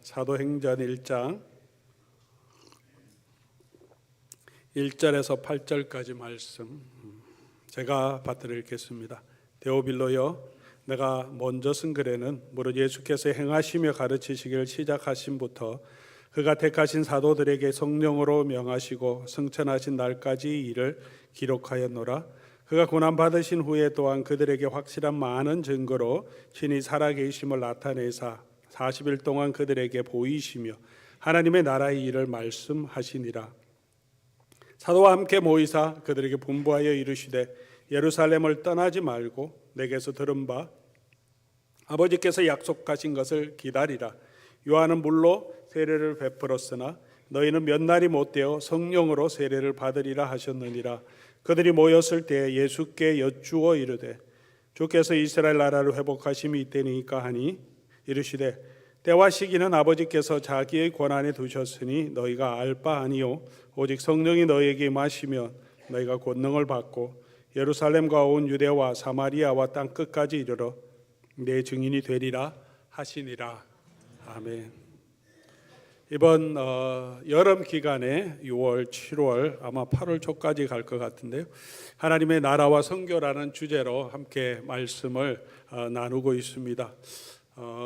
사도행전 1장 1절에서 8절까지 말씀 제가 받들어 읽겠습니다. 데오빌로여, 내가 먼저 쓴 글에는 무릇 예수께서 행하시며 가르치시기를 시작하심부터 그가 택하신 사도들에게 성령으로 명하시고 승천하신 날까지 이 일을 기록하였노라. 그가 고난받으신 후에 또한 그들에게 확실한 많은 증거로 신이 살아계심을 나타내사 40일 동안 그들에게 보이시며 하나님의 나라의 일을 말씀하시니라. 사도와 함께 모이사 그들에게 분부하여 이르시되 예루살렘을 떠나지 말고 내게서 들은 바 아버지께서 약속하신 것을 기다리라. 요한은 물로 세례를 베풀었으나 너희는 몇 날이 못되어 성령으로 세례를 받으리라 하셨느니라. 그들이 모였을 때 예수께 여쭈어 이르되 주께서 이스라엘 나라를 회복하심이 이때니까 하니 이르시되 때와 시기는 아버지께서 자기의 권한에 두셨으니 너희가 알 바 아니요 오직 성령이 너희에게 임하시면 너희가 권능을 받고 예루살렘과 온 유대와 사마리아와 땅 끝까지 이르러 내 증인이 되리라 하시니라. 아멘. 이번 여름 기간에 6월, 7월, 아마 8월 초까지 갈 것 같은데요. 하나님의 나라와 선교라는 주제로 함께 말씀을 나누고 있습니다.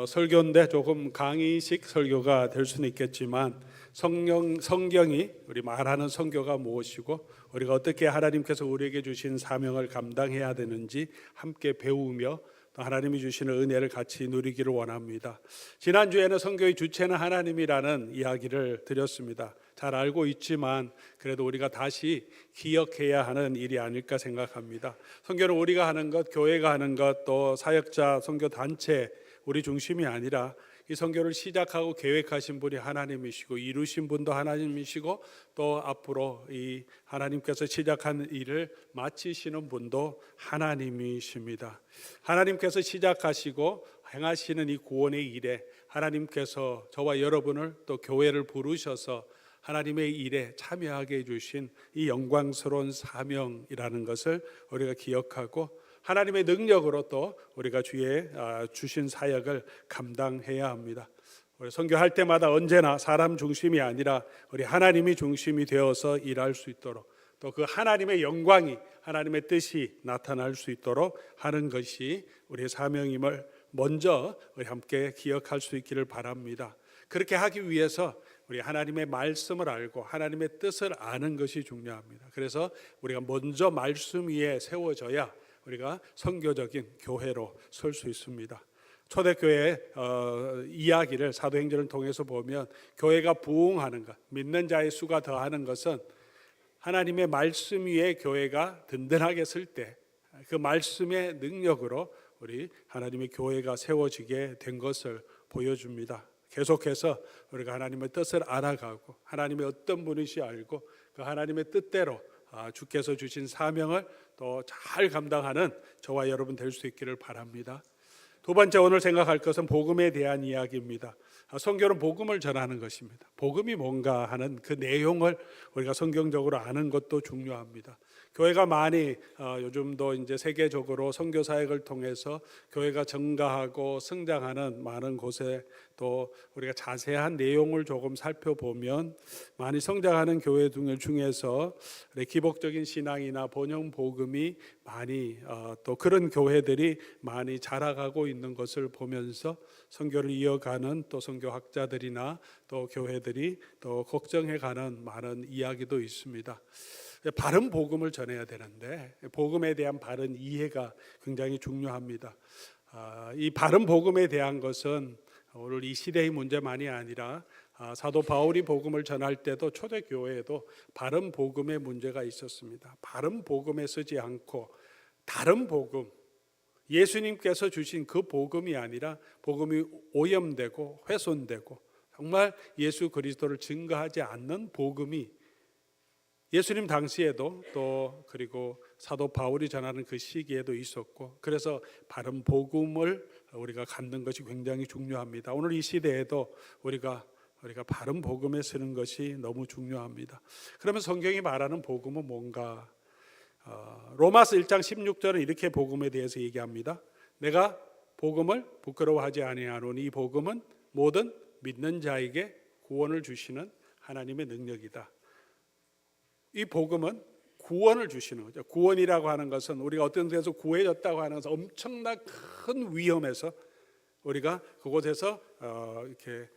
설교인데 조금 강의식 설교가 될 수는 있겠지만 성경이 우리 말하는 선교가 무엇이고 우리가 어떻게 하나님께서 우리에게 주신 사명을 감당해야 되는지 함께 배우며 또 하나님이 주시는 은혜를 같이 누리기를 원합니다. 지난주에는 선교의 주체는 하나님이라는 이야기를 드렸습니다. 잘 알고 있지만 그래도 우리가 다시 기억해야 하는 일이 아닐까 생각합니다. 선교는 우리가 하는 것, 교회가 하는 것, 또 사역자, 선교 단체 우리 중심이 아니라 이 선교를 시작하고 계획하신 분이 하나님이시고 이루신 분도 하나님이시고 또 앞으로 이 하나님께서 시작한 일을 마치시는 분도 하나님이십니다. 하나님께서 시작하시고 행하시는 이 구원의 일에 하나님께서 저와 여러분을 또 교회를 부르셔서 하나님의 일에 참여하게 해주신 이 영광스러운 사명이라는 것을 우리가 기억하고 하나님의 능력으로 또 우리가 주의 주신 사역을 감당해야 합니다. 우리 선교할 때마다 언제나 사람 중심이 아니라 우리 하나님이 중심이 되어서 일할 수 있도록 또 그 하나님의 영광이 하나님의 뜻이 나타날 수 있도록 하는 것이 우리의 사명임을 먼저 우리 함께 기억할 수 있기를 바랍니다. 그렇게 하기 위해서 우리 하나님의 말씀을 알고 하나님의 뜻을 아는 것이 중요합니다. 그래서 우리가 먼저 말씀 위에 세워져야 우리가 선교적인 교회로 설 수 있습니다. 초대교회 이야기를 사도행전을 통해서 보면 교회가 부흥하는 것, 믿는 자의 수가 더하는 것은 하나님의 말씀 위에 교회가 든든하게 설 때 그 말씀의 능력으로 우리 하나님의 교회가 세워지게 된 것을 보여줍니다. 계속해서 우리가 하나님의 뜻을 알아가고 하나님의 어떤 분이시 알고 그 하나님의 뜻대로 주께서 주신 사명을 또 잘 감당하는 저와 여러분 될 수 있기를 바랍니다. 두 번째 오늘 생각할 것은 복음에 대한 이야기입니다. 선교는 복음을 전하는 것입니다. 복음이 뭔가 하는 그 내용을 우리가 성경적으로 아는 것도 중요합니다. 교회가 많이 요즘도 이제 세계적으로 선교 사역을 통해서 교회가 증가하고 성장하는 많은 곳에 또 우리가 자세한 내용을 조금 살펴보면 많이 성장하는 교회 중에서 기복적인 신앙이나 번영 복음이 많이 또 그런 교회들이 많이 자라가고 있는 것을 보면서 선교를 이어가는 또 선교학자들이나 또 교회들이 또 걱정해가는 많은 이야기도 있습니다. 바른 복음을 전해야 되는데 복음에 대한 바른 이해가 굉장히 중요합니다. 이 바른 복음에 대한 것은 오늘 이 시대의 문제만이 아니라 사도 바울이 복음을 전할 때도 초대교회에도 바른 복음의 문제가 있었습니다. 바른 복음에 서지 않고 다른 복음, 예수님께서 주신 그 복음이 아니라 복음이 오염되고 훼손되고 정말 예수 그리스도를 증거하지 않는 복음이 예수님 당시에도 또 그리고 사도 바울이 전하는 그 시기에도 있었고 그래서 바른 복음을 우리가 갖는 것이 굉장히 중요합니다. 오늘 이 시대에도 우리가 바른 복음에 서는 것이 너무 중요합니다. 그러면 성경이 말하는 복음은 뭔가? 로마서 1장 16절은 이렇게 복음에 대해서 얘기합니다. 내가 복음을 부끄러워하지 아니하노니 이 복음은 모든 믿는 자에게 구원을 주시는 하나님의 능력이다. 이 복음은 구원을 주시는 거죠. 구원이라고 하는 것은 우리가 어떤 데서 구해졌다고 하는 것은 엄청난 큰 위험에서 우리가 그곳에서 이렇게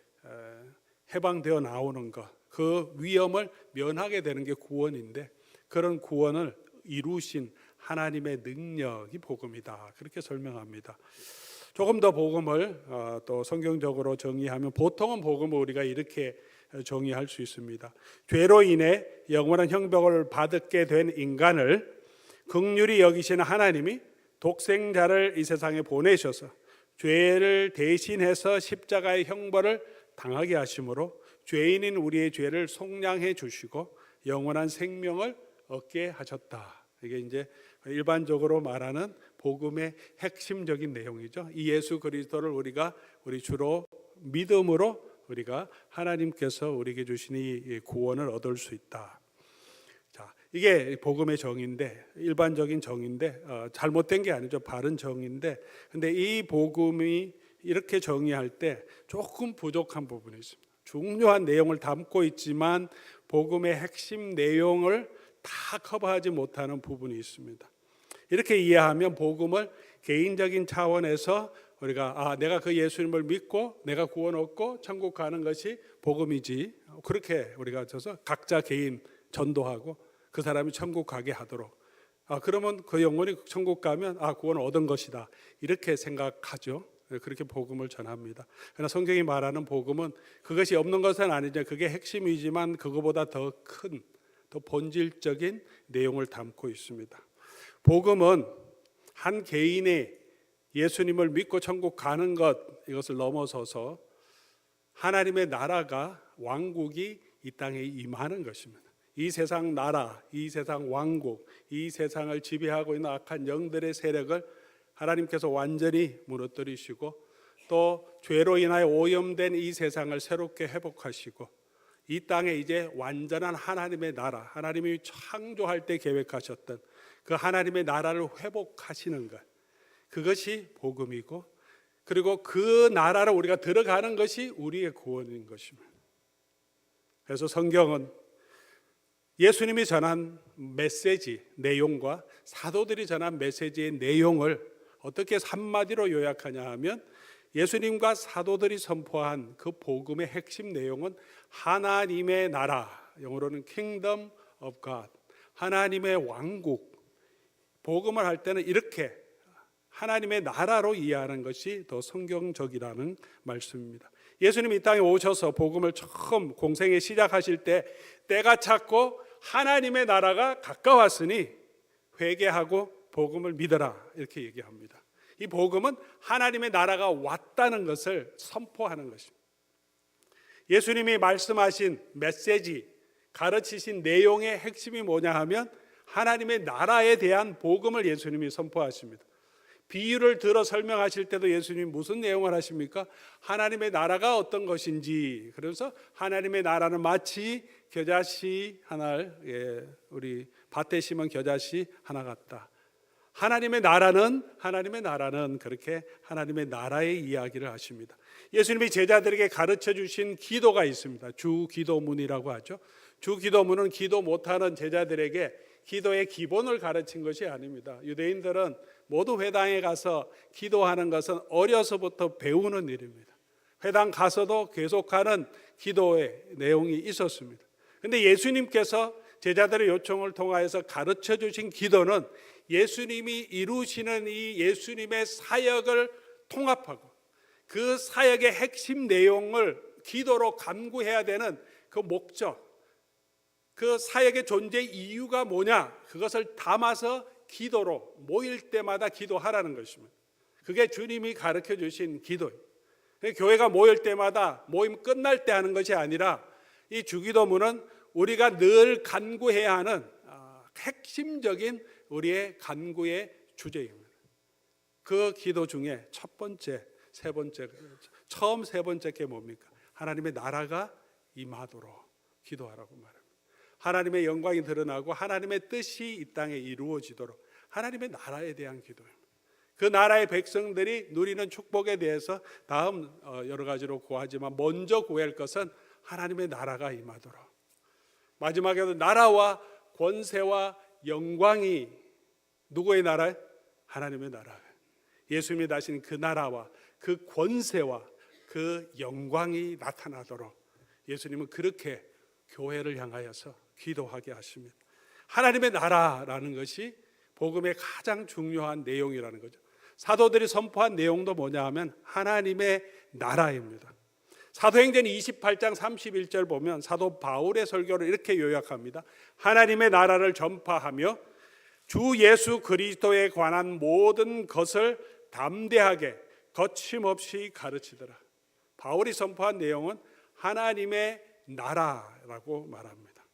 해방되어 나오는 것, 그 위험을 면하게 되는 게 구원인데, 그런 구원을 이루신 하나님의 능력이 복음이다, 그렇게 설명합니다. 조금 더 복음을 또 성경적으로 정의하면, 보통은 복음을 우리가 이렇게 정의할 수 있습니다. 죄로 인해 영원한 형벌을 받게 된 인간을 긍휼히 여기시는 하나님이 독생자를 이 세상에 보내셔서 죄를 대신해서 십자가의 형벌을 당하게 하심으로 죄인인 우리의 죄를 속량해 주시고 영원한 생명을 얻게 하셨다. 이게 이제 일반적으로 말하는 복음의 핵심적인 내용이죠. 이 예수 그리스도를 우리 주로 믿음으로 우리가 하나님께서 우리에게 주신 이 구원을 얻을 수 있다. 자, 이게 복음의 정의인데, 일반적인 정의인데 잘못된 게 아니죠. 바른 정의인데, 근데 이 복음이 이렇게 정의할 때 조금 부족한 부분이 있습니다. 중요한 내용을 담고 있지만 복음의 핵심 내용을 다 커버하지 못하는 부분이 있습니다. 이렇게 이해하면 복음을 개인적인 차원에서 우리가 내가 그 예수님을 믿고 내가 구원 얻고 천국 가는 것이 복음이지, 그렇게 우리가 쳐서 각자 개인 전도하고 그 사람이 천국 가게 하도록, 그러면 그 영혼이 천국 가면 구원 얻은 것이다, 이렇게 생각하죠. 그렇게 복음을 전합니다. 그러나 성경이 말하는 복음은 그것이 없는 것은 아니죠. 그게 핵심이지만 그거보다 더 큰, 더 본질적인 내용을 담고 있습니다. 복음은 한 개인의 예수님을 믿고 천국 가는 것, 이것을 넘어서서 하나님의 나라가, 왕국이 이 땅에 임하는 것입니다. 이 세상 나라, 이 세상 왕국, 이 세상을 지배하고 있는 악한 영들의 세력을 하나님께서 완전히 무너뜨리시고, 또 죄로 인하여 오염된 이 세상을 새롭게 회복하시고, 이 땅에 이제 완전한 하나님의 나라, 하나님이 창조할 때 계획하셨던 그 하나님의 나라를 회복하시는 것, 그것이 복음이고, 그리고 그 나라로 우리가 들어가는 것이 우리의 구원인 것입니다. 그래서 성경은 예수님이 전한 메시지 내용과 사도들이 전한 메시지의 내용을 어떻게 한마디로 요약하냐 하면, 예수님과 사도들이 선포한 그 복음의 핵심 내용은 하나님의 나라, 영어로는 Kingdom of God, 하나님의 왕국. 복음을 할 때는 이렇게 하나님의 나라로 이해하는 것이 더 성경적이라는 말씀입니다. 예수님이 이 땅에 오셔서 복음을 처음 공생에 시작하실 때, 때가 찼고 하나님의 나라가 가까웠으니 회개하고 복음을 믿어라, 이렇게 얘기합니다. 이 복음은 하나님의 나라가 왔다는 것을 선포하는 것입니다. 예수님이 말씀하신 메시지, 가르치신 내용의 핵심이 뭐냐 하면 하나님의 나라에 대한 복음을 예수님이 선포하십니다. 비유를 들어 설명하실 때도 예수님이 무슨 내용을 하십니까? 하나님의 나라가 어떤 것인지. 그래서 하나님의 나라는 마치 겨자씨 하나를, 우리 밭에 심은 겨자씨 하나 같다. 하나님의 나라는 그렇게 하나님의 나라의 이야기를 하십니다. 예수님이 제자들에게 가르쳐 주신 기도가 있습니다. 주 기도문이라고 하죠. 주 기도문은 기도 못하는 제자들에게 기도의 기본을 가르친 것이 아닙니다. 유대인들은 모두 회당에 가서 기도하는 것은 어려서부터 배우는 일입니다. 회당 가서도 계속하는 기도의 내용이 있었습니다. 그런데 예수님께서 제자들의 요청을 통하여서 가르쳐 주신 기도는 예수님이 이루시는 이 예수님의 사역을 통합하고 그 사역의 핵심 내용을 기도로 간구해야 되는 그 목적, 그 사역의 존재 이유가 뭐냐, 그것을 담아서 기도로 모일 때마다 기도하라는 것입니다. 그게 주님이 가르쳐 주신 기도예요. 교회가 모일 때마다 모임 끝날 때 하는 것이 아니라 이 주기도문은 우리가 늘 간구해야 하는 핵심적인 우리의 간구의 주제입니다. 그 기도 중에 첫 번째, 세 번째, 처음 세 번째 게 뭡니까? 하나님의 나라가 임하도록 기도하라고 말합니다. 하나님의 영광이 드러나고 하나님의 뜻이 이 땅에 이루어지도록 하나님의 나라에 대한 기도입니다. 그 나라의 백성들이 누리는 축복에 대해서 다음 여러 가지로 구하지만 먼저 구할 것은 하나님의 나라가 임하도록. 마지막에도 나라와 권세와 영광이 누구의 나라예요? 하나님의 나라. 예수님이 다신 그 나라와 그 권세와 그 영광이 나타나도록 예수님은 그렇게 교회를 향하여서 기도하게 하십니다. 하나님의 나라라는 것이 복음의 가장 중요한 내용이라는 거죠. 사도들이 선포한 내용도 뭐냐 하면 하나님의 나라입니다. 사도행전 28장 31절 보면 사도 바울의 설교를 이렇게 요약합니다. 하나님의 나라를 전파하며 주 예수 그리스도에 관한 모든 것을 담대하게 거침없이 가르치더라. 바울이 선포한 내용은 하나님의 나라라고 말합니다.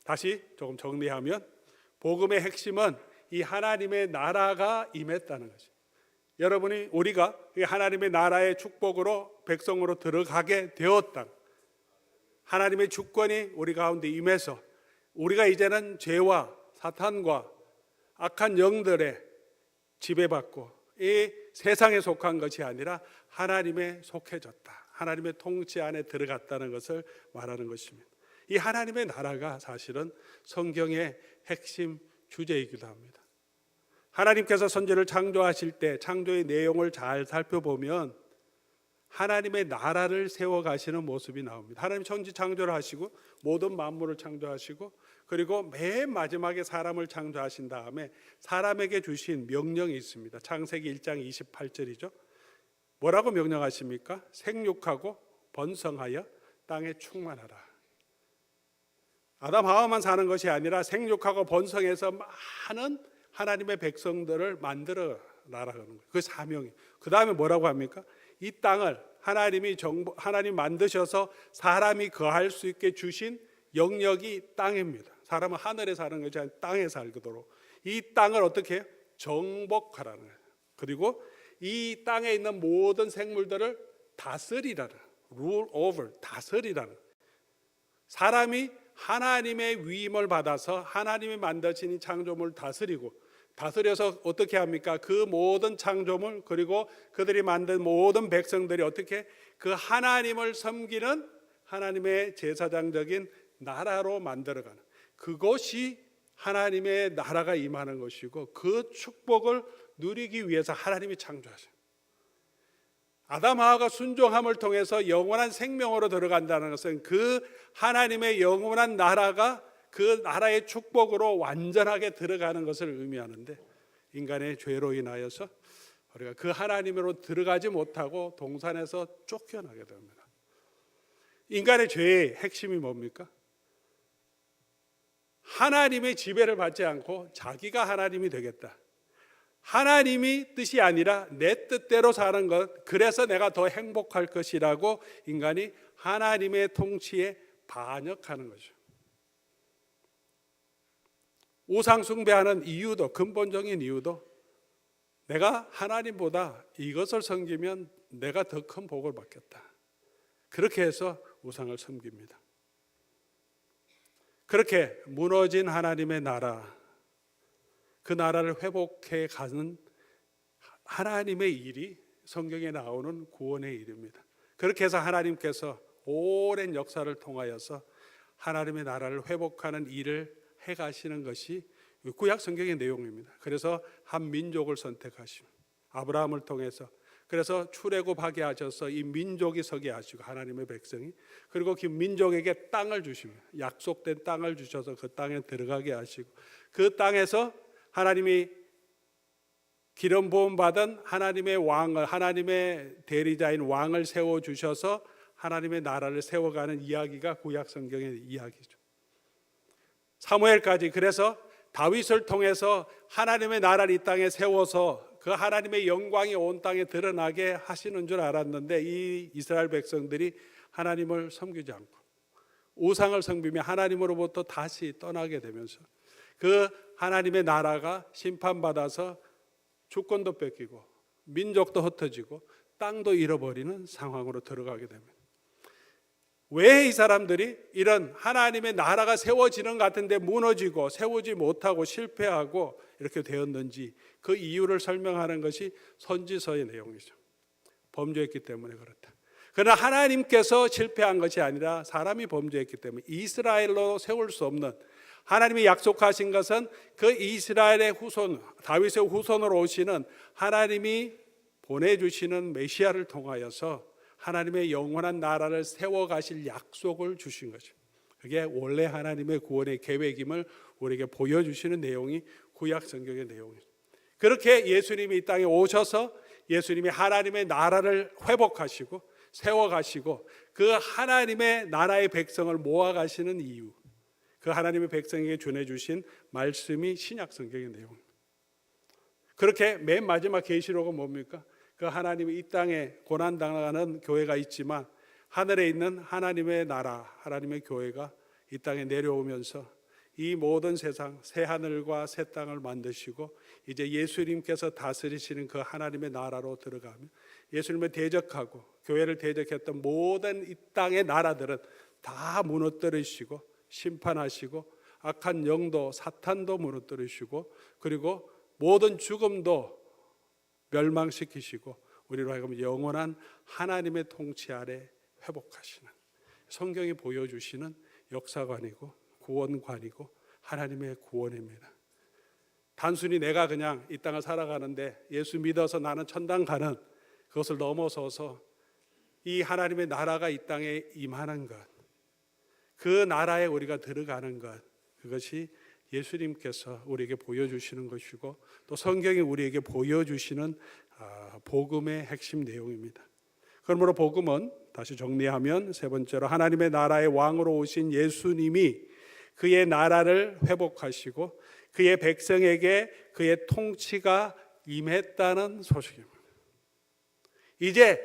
다시 조금 정리하면 복음의 핵심은 이 하나님의 나라가 임했다는 거죠. 여러분이 우리가 하나님의 나라의 축복으로 백성으로 들어가게 되었다. 하나님의 주권이 우리 가운데 임해서 우리가 이제는 죄와 사탄과 악한 영들의 지배받고 이 세상에 속한 것이 아니라 하나님에 속해졌다. 하나님의 통치 안에 들어갔다는 것을 말하는 것입니다. 이 하나님의 나라가 사실은 성경의 핵심 주제이기도 합니다. 하나님께서 선지를 창조하실 때 창조의 내용을 잘 살펴보면 하나님의 나라를 세워가시는 모습이 나옵니다. 하나님 천지 창조를 하시고 모든 만물을 창조하시고 그리고 맨 마지막에 사람을 창조하신 다음에 사람에게 주신 명령이 있습니다. 창세기 1장 28절이죠. 뭐라고 명령하십니까? 생육하고 번성하여 땅에 충만하라. 아담 하와만 사는 것이 아니라 생육하고 번성해서 많은 하나님의 백성들을 만들어 나라는 거예요. 그 사명이. 그 다음에 뭐라고 합니까? 이 땅을 하나님 만드셔서 사람이 거할 수 있게 주신 영역이 땅입니다. 사람은 하늘에 사는 것이 아니라 땅에 살도록 이 땅을 어떻게 해요? 정복하라는 거예요. 그리고 이 땅에 있는 모든 생물들을 다스리라는, rule over, 다스리라는. 사람이 하나님의 위임을 받아서 하나님이 만드신 이 창조물을 다스려서 어떻게 합니까? 그 모든 창조물 그리고 그들이 만든 모든 백성들이 어떻게 그 하나님을 섬기는 하나님의 제사장적인 나라로 만들어가는, 그것이 하나님의 나라가 임하는 것이고 그 축복을 누리기 위해서 하나님이 창조하셔요. 아담 하와가 순종함을 통해서 영원한 생명으로 들어간다는 것은 그 하나님의 영원한 나라가 그 나라의 축복으로 완전하게 들어가는 것을 의미하는데, 인간의 죄로 인하여서 우리가 그 하나님으로 들어가지 못하고 동산에서 쫓겨나게 됩니다. 인간의 죄의 핵심이 뭡니까? 하나님의 지배를 받지 않고 자기가 하나님이 되겠다. 하나님이 뜻이 아니라 내 뜻대로 사는 것, 그래서 내가 더 행복할 것이라고 인간이 하나님의 통치에 반역하는 거죠. 우상 숭배하는 이유도, 근본적인 이유도 내가 하나님보다 이것을 섬기면 내가 더 큰 복을 받겠다. 그렇게 해서 우상을 섬깁니다. 그렇게 무너진 하나님의 나라, 그 나라를 회복해 가는 하나님의 일이 성경에 나오는 구원의 일입니다. 그렇게 해서 하나님께서 오랜 역사를 통하여서 하나님의 나라를 회복하는 일을 해가시는 것이 구약 성경의 내용입니다. 그래서 한 민족을 선택하시고 아브라함을 통해서, 그래서 출애굽하게 하셔서 이 민족이 서게 하시고 하나님의 백성이, 그리고 그 민족에게 땅을 주십니다. 약속된 땅을 주셔서 그 땅에 들어가게 하시고 그 땅에서 하나님이 기름 부음 받은 하나님의 왕을, 하나님의 대리자인 왕을 세워 주셔서 하나님의 나라를 세워가는 이야기가 구약 성경의 이야기죠. 사무엘까지, 그래서 다윗을 통해서 하나님의 나라를 이 땅에 세워서 그 하나님의 영광이 온 땅에 드러나게 하시는 줄 알았는데 이 이스라엘 백성들이 하나님을 섬기지 않고 우상을 섬기며 하나님으로부터 다시 떠나게 되면서 그 하나님의 나라가 심판받아서 주권도 뺏기고 민족도 흩어지고 땅도 잃어버리는 상황으로 들어가게 됩니다. 왜 이 사람들이 이런 하나님의 나라가 세워지는 것 같은데 무너지고 세우지 못하고 실패하고 이렇게 되었는지 그 이유를 설명하는 것이 선지서의 내용이죠. 범죄했기 때문에 그렇다. 그러나 하나님께서 실패한 것이 아니라 사람이 범죄했기 때문에 이스라엘로 세울 수 없는, 하나님이 약속하신 것은 그 이스라엘의 후손, 다윗의 후손으로 오시는 하나님이 보내주시는 메시아를 통하여서 하나님의 영원한 나라를 세워가실 약속을 주신 거죠. 그게 원래 하나님의 구원의 계획임을 우리에게 보여주시는 내용이 구약 성경의 내용이죠. 그렇게 예수님이 이 땅에 오셔서 예수님이 하나님의 나라를 회복하시고 세워가시고 그 하나님의 나라의 백성을 모아가시는 이유, 그 하나님의 백성에게 전해주신 말씀이 신약 성경의 내용입니다. 그렇게 맨 마지막 계시록은 뭡니까? 그 하나님이 이 땅에 고난당하는 교회가 있지만 하늘에 있는 하나님의 나라, 하나님의 교회가 이 땅에 내려오면서 이 모든 세상, 새 하늘과 새 땅을 만드시고 이제 예수님께서 다스리시는 그 하나님의 나라로 들어가며 예수님을 대적하고 교회를 대적했던 모든 이 땅의 나라들은 다 무너뜨리시고 심판하시고 악한 영도 사탄도 무너뜨리시고 그리고 모든 죽음도 멸망시키시고 우리로 하여금 영원한 하나님의 통치 아래 회복하시는, 성경이 보여주시는 역사관이고 구원관이고 하나님의 구원입니다. 단순히 내가 그냥 이 땅을 살아가는데 예수 믿어서 나는 천당 가는 그것을 넘어서서 이 하나님의 나라가 이 땅에 임하는 것, 그 나라에 우리가 들어가는 것, 그것이 예수님께서 우리에게 보여주시는 것이고 또 성경이 우리에게 보여주시는 복음의 핵심 내용입니다. 그러므로 복음은 다시 정리하면 세 번째로 하나님의 나라의 왕으로 오신 예수님이 그의 나라를 회복하시고 그의 백성에게 그의 통치가 임했다는 소식입니다. 이제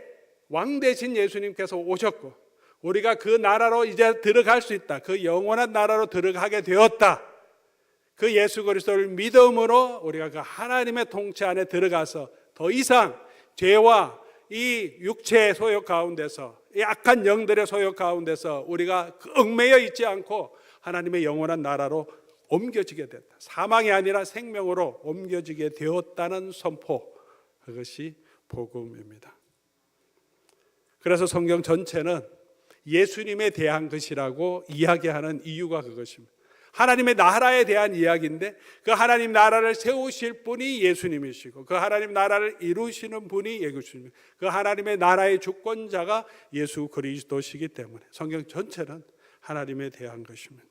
왕 대신 예수님께서 오셨고 우리가 그 나라로 이제 들어갈 수 있다. 그 영원한 나라로 들어가게 되었다. 그 예수 그리스도를 믿음으로 우리가 그 하나님의 통치 안에 들어가서 더 이상 죄와 이 육체의 소욕 가운데서, 이 악한 영들의 소욕 가운데서 우리가 얽매여 있지 않고 하나님의 영원한 나라로 옮겨지게 됐다. 사망이 아니라 생명으로 옮겨지게 되었다는 선포, 그것이 복음입니다. 그래서 성경 전체는 예수님에 대한 것이라고 이야기하는 이유가 그것입니다. 하나님의 나라에 대한 이야기인데 그 하나님 나라를 세우실 분이 예수님이시고 그 하나님 나라를 이루시는 분이 예수님이시고 그 하나님의 나라의 주권자가 예수 그리스도시기 때문에 성경 전체는 하나님에 대한 것입니다.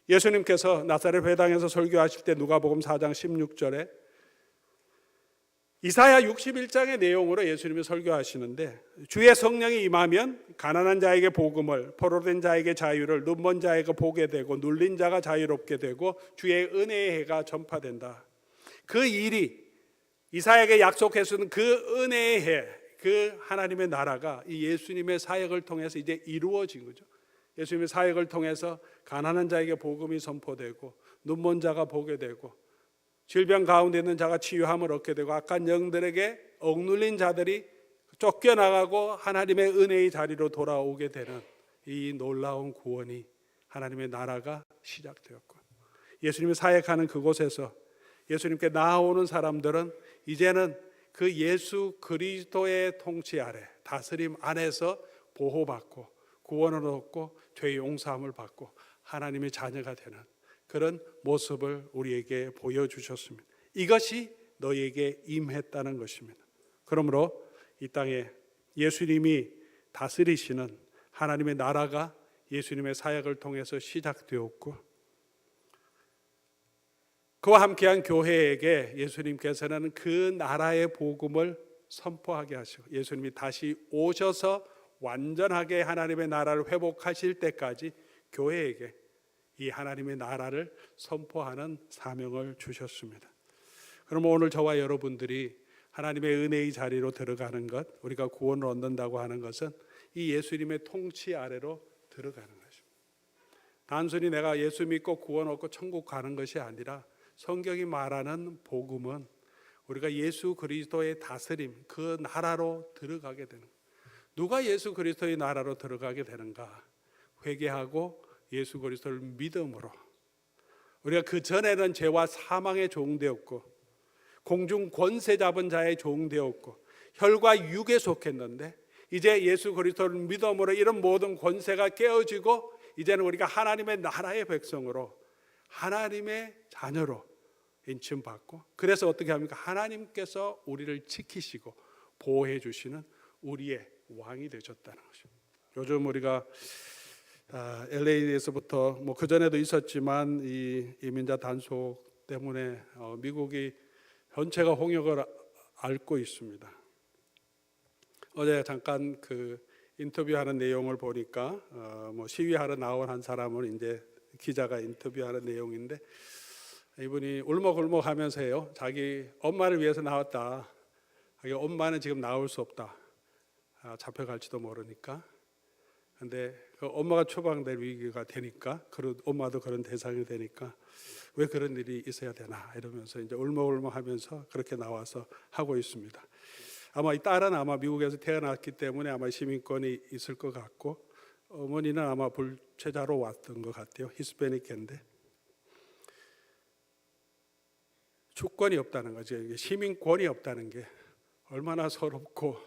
예수님께서 나사렛 회당에서 설교하실 때 누가복음 4장 16절에 이사야 61장의 내용으로 예수님이 설교하시는데 주의 성령이 임하면 가난한 자에게 복음을, 포로된 자에게 자유를, 눈먼 자에게 보게 되고 눌린 자가 자유롭게 되고 주의 은혜의 해가 전파된다. 그 일이 이사야에게 약속했던 그 은혜의 해, 그 하나님의 나라가 이 예수님의 사역을 통해서 이제 이루어진 거죠. 예수님의 사역을 통해서 가난한 자에게 복음이 선포되고 눈먼 자가 보게 되고 질병 가운데 있는 자가 치유함을 얻게 되고 악한 영들에게 억눌린 자들이 쫓겨나가고 하나님의 은혜의 자리로 돌아오게 되는 이 놀라운 구원이 하나님의 나라가 시작되었고 예수님이 사역하는 그곳에서 예수님께 나아오는 사람들은 이제는 그 예수 그리스도의 통치 아래 다스림 안에서 보호받고 구원을 얻고 죄의 용서함을 받고 하나님의 자녀가 되는 그런 모습을 우리에게 보여주셨습니다. 이것이 너희에게 임했다는 것입니다. 그러므로 이 땅에 예수님이 다스리시는 하나님의 나라가 예수님의 사역을 통해서 시작되었고 그와 함께한 교회에게 예수님께서는 그 나라의 복음을 선포하게 하시고 예수님이 다시 오셔서 완전하게 하나님의 나라를 회복하실 때까지 교회에게 이 하나님의 나라를 선포하는 사명을 주셨습니다. 그러면 오늘 저와 여러분들이 하나님의 은혜의 자리로 들어가는 것, 우리가 구원을 얻는다고 하는 것은 이 예수님의 통치 아래로 들어가는 것입니다. 단순히 내가 예수 믿고 구원 얻고 천국 가는 것이 아니라 성경이 말하는 복음은 우리가 예수 그리스도의 다스림, 그 나라로 들어가게 되는 거예요. 누가 예수 그리스도의 나라로 들어가게 되는가? 회개하고 예수 그리스도를 믿음으로 우리가 그 전에는 죄와 사망의 종되었고 공중 권세 잡은 자의 종되었고 혈과 육에 속했는데 이제 예수 그리스도를 믿음으로 이런 모든 권세가 깨어지고 이제는 우리가 하나님의 나라의 백성으로 하나님의 자녀로 인침받고 그래서 어떻게 합니까? 하나님께서 우리를 지키시고 보호해 주시는 우리의 왕이 되셨다는 것입니다. 요즘 우리가 LA에서부터 뭐 그전에도 있었지만 이 이민자 단속 때문에 미국이 전체가 홍역을 앓고 있습니다. 어제 잠깐 그 인터뷰하는 내용을 보니까 뭐 시위하러 나온 한 사람을 이제 기자가 인터뷰하는 내용인데 이분이 울먹울먹하면서요 자기 엄마를 위해서 나왔다. 자기 엄마는 지금 나올 수 없다. 잡혀갈지도 모르니까. 근데 그 엄마가 처방될 위기가 되니까 엄마도 그런 대상이 되니까 왜 그런 일이 있어야 되나 이러면서 이제 울먹울먹하면서 그렇게 나와서 하고 있습니다. 아마 이 딸은 아마 미국에서 태어났기 때문에 아마 시민권이 있을 것 같고 어머니는 아마 불체자로 왔던 것 같아요. 히스패닉인데 주권이 없다는 거죠. 시민권이 없다는 게 얼마나 서럽고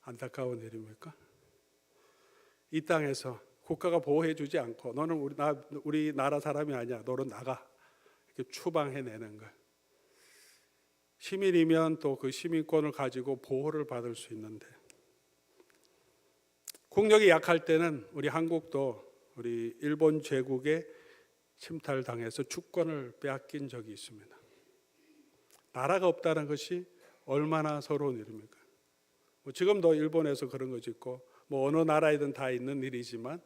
안타까운 일입니까? 이 땅에서 국가가 보호해주지 않고 너는 우리 나라 사람이 아니야. 너는 나가. 이렇게 추방해내는 것. 시민이면 또 그 시민권을 가지고 보호를 받을 수 있는데 국력이 약할 때는 우리 한국도 우리 일본 제국에 침탈당해서 주권을 빼앗긴 적이 있습니다. 나라가 없다는 것이 얼마나 서러운 일입니까? 뭐 지금도 일본에서 그런 것이 있고 뭐 어느 나라에든 다 있는 일이지만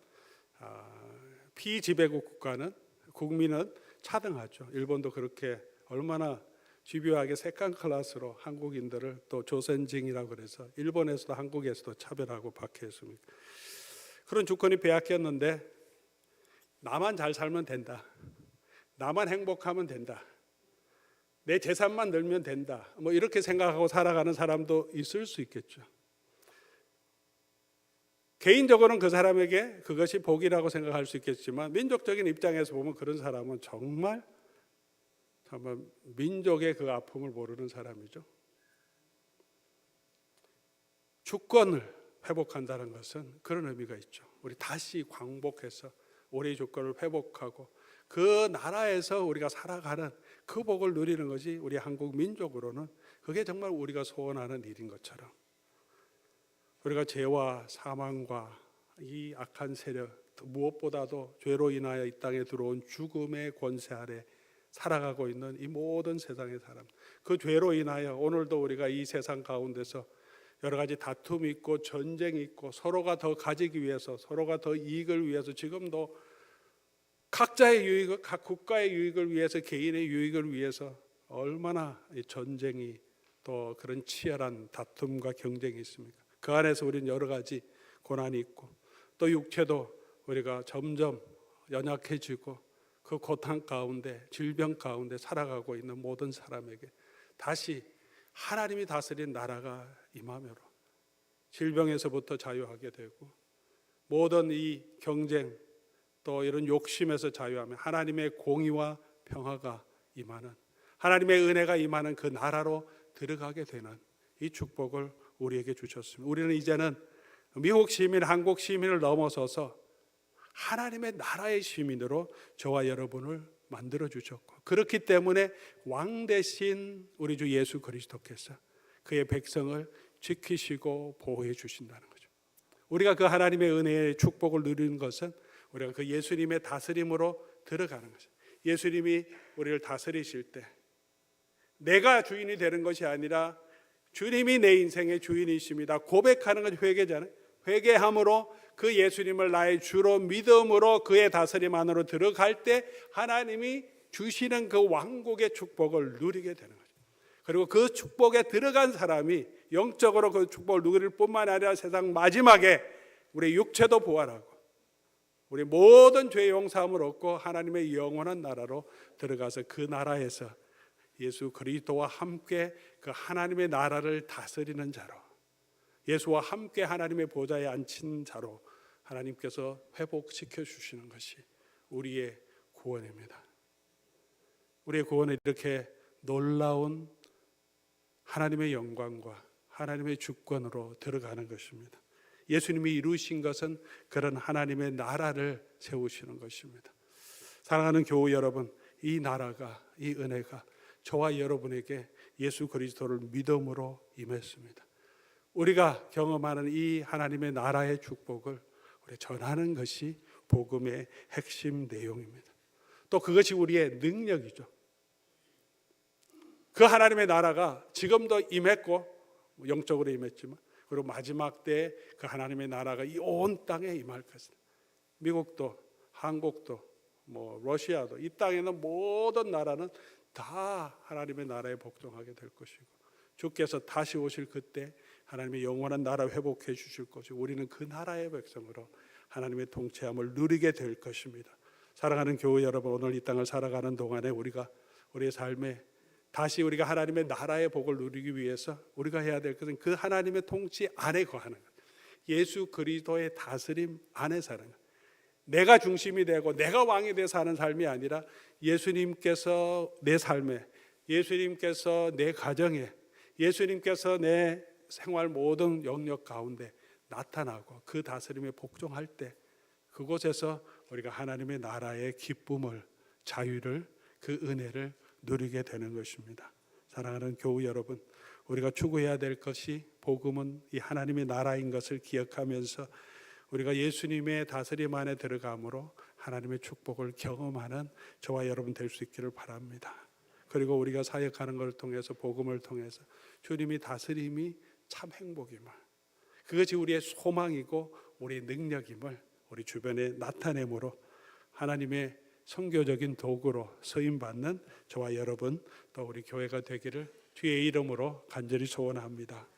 피지배국 국가는 국민은 차등하죠. 일본도 그렇게 얼마나 집요하게 세컨 클래스로 한국인들을 또 조선징이라고 그래서 일본에서도 한국에서도 차별하고 박해했습니다. 그런 주권이 빼앗겼는데 나만 잘 살면 된다. 나만 행복하면 된다. 내 재산만 늘면 된다. 뭐 이렇게 생각하고 살아가는 사람도 있을 수 있겠죠. 개인적으로는 그 사람에게 그것이 복이라고 생각할 수 있겠지만 민족적인 입장에서 보면 그런 사람은 정말 민족의 그 아픔을 모르는 사람이죠. 주권을 회복한다는 것은 그런 의미가 있죠. 우리 다시 광복해서 우리의 주권을 회복하고 그 나라에서 우리가 살아가는 그 복을 누리는 것이 우리 한국 민족으로는 그게 정말 우리가 소원하는 일인 것처럼 우리가 죄와 사망과 이 악한 세력 무엇보다도 죄로 인하여 이 땅에 들어온 죽음의 권세 아래 살아가고 있는 이 모든 세상의 사람 그 죄로 인하여 오늘도 우리가 이 세상 가운데서 여러 가지 다툼이 있고 전쟁이 있고 서로가 더 가지기 위해서 서로가 더 이익을 위해서 지금도 각자의 유익을 각 국가의 유익을 위해서 개인의 유익을 위해서 얼마나 전쟁이 또 그런 치열한 다툼과 경쟁이 있습니까? 그 안에서 우리는 여러 가지 고난이 있고 또 육체도 우리가 점점 연약해지고 그 고통 가운데 질병 가운데 살아가고 있는 모든 사람에게 다시 하나님이 다스린 나라가 임하므로 질병에서부터 자유하게 되고 모든 이 경쟁 또 이런 욕심에서 자유하며 하나님의 공의와 평화가 임하는 하나님의 은혜가 임하는 그 나라로 들어가게 되는 이 축복을 우리에게 주셨습니다. 우리는 이제는 미국 시민, 한국 시민을 넘어서서 하나님의 나라의 시민으로 저와 여러분을 만들어 주셨고 그렇기 때문에 왕 대신 우리 주 예수 그리스도께서 그의 백성을 지키시고 보호해 주신다는 거죠. 우리가 그 하나님의 은혜의 축복을 누리는 것은 우리가 그 예수님의 다스림으로 들어가는 거죠. 예수님이 우리를 다스리실 때 내가 주인이 되는 것이 아니라 주님이 내 인생의 주인이십니다. 고백하는 것이 회개잖아요. 회개함으로 그 예수님을 나의 주로 믿음으로 그의 다스림 안으로 들어갈 때 하나님이 주시는 그 왕국의 축복을 누리게 되는 거죠. 그리고 그 축복에 들어간 사람이 영적으로 그 축복을 누릴 뿐만 아니라 세상 마지막에 우리 육체도 부활하고 우리 모든 죄 용서함을 얻고 하나님의 영원한 나라로 들어가서 그 나라에서 예수 그리스도와 함께 그 하나님의 나라를 다스리는 자로 예수와 함께 하나님의 보좌에 앉힌 자로 하나님께서 회복시켜 주시는 것이 우리의 구원입니다. 우리의 구원은 이렇게 놀라운 하나님의 영광과 하나님의 주권으로 들어가는 것입니다. 예수님이 이루신 것은 그런 하나님의 나라를 세우시는 것입니다. 사랑하는 교우 여러분, 이 나라가, 이 은혜가 저와 여러분에게 예수 그리스도를 믿음으로 임했습니다. 우리가 경험하는 이 하나님의 나라의 축복을 우리 전하는 것이 복음의 핵심 내용입니다. 또 그것이 우리의 능력이죠. 그 하나님의 나라가 지금도 임했고 영적으로 임했지만, 그리고 마지막 때에 그 하나님의 나라가 이 온 땅에 임할 것이다. 미국도, 한국도, 러시아도, 이 땅에 있는 모든 나라는 다 하나님의 나라에 복종하게 될 것이고, 주께서 다시 오실 그때 하나님의 영원한 나라 회복해 주실 것이고, 우리는 그 나라의 백성으로 하나님의 통치함을 누리게 될 것입니다. 사랑하는 교회 여러분, 오늘 이 땅을 살아가는 동안에 우리가 우리의 삶에 다시 우리가 하나님의 나라의 복을 누리기 위해서 우리가 해야 될 것은 그 하나님의 통치 안에 거하는 것, 예수 그리스도의 다스림 안에 사는 것. 내가 중심이 되고 내가 왕이 되어 사는 삶이 아니라 예수님께서 내 삶에, 예수님께서 내 가정에, 예수님께서 내 생활 모든 영역 가운데 나타나고 그 다스림에 복종할 때, 그곳에서 우리가 하나님의 나라의 기쁨을, 자유를, 그 은혜를 누리게 되는 것입니다. 사랑하는 교우 여러분, 우리가 추구해야 될 것이 복음은 이 하나님의 나라인 것을 기억하면서 우리가 예수님의 다스림 안에 들어감으로 하나님의 축복을 경험하는 저와 여러분 될 수 있기를 바랍니다. 그리고 우리가 사역하는 것을 통해서, 복음을 통해서 주님이 다스림이 참 행복임을, 그것이 우리의 소망이고 우리의 능력임을 우리 주변에 나타내므로 하나님의 선교적인 도구로 쓰임받는 저와 여러분, 또 우리 교회가 되기를 주의 이름으로 간절히 소원합니다.